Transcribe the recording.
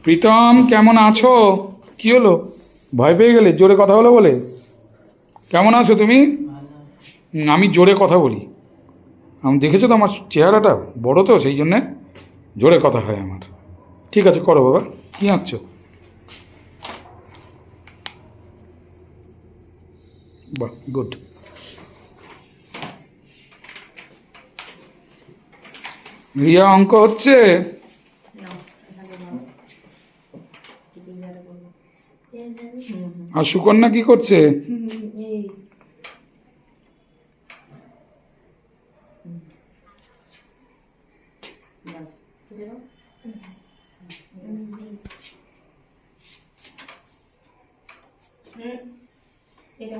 প্রীতম কেমন আছো? কি হলো, ভয় পেয়ে গেলে জোরে কথা হলো বলে? কেমন আছো তুমি? আমি জোরে কথা বলি। আমি দেখেছো তো আমার চেহারাটা বড়, তো সেই জন্যে জোরে কথা হয় আমার। ঠিক আছে, করো বাবা। কী আঁকছো? বাহ, গুড। রিয়া অঙ্ক হচ্ছে? আর সুকন্যা কি করছে? এটা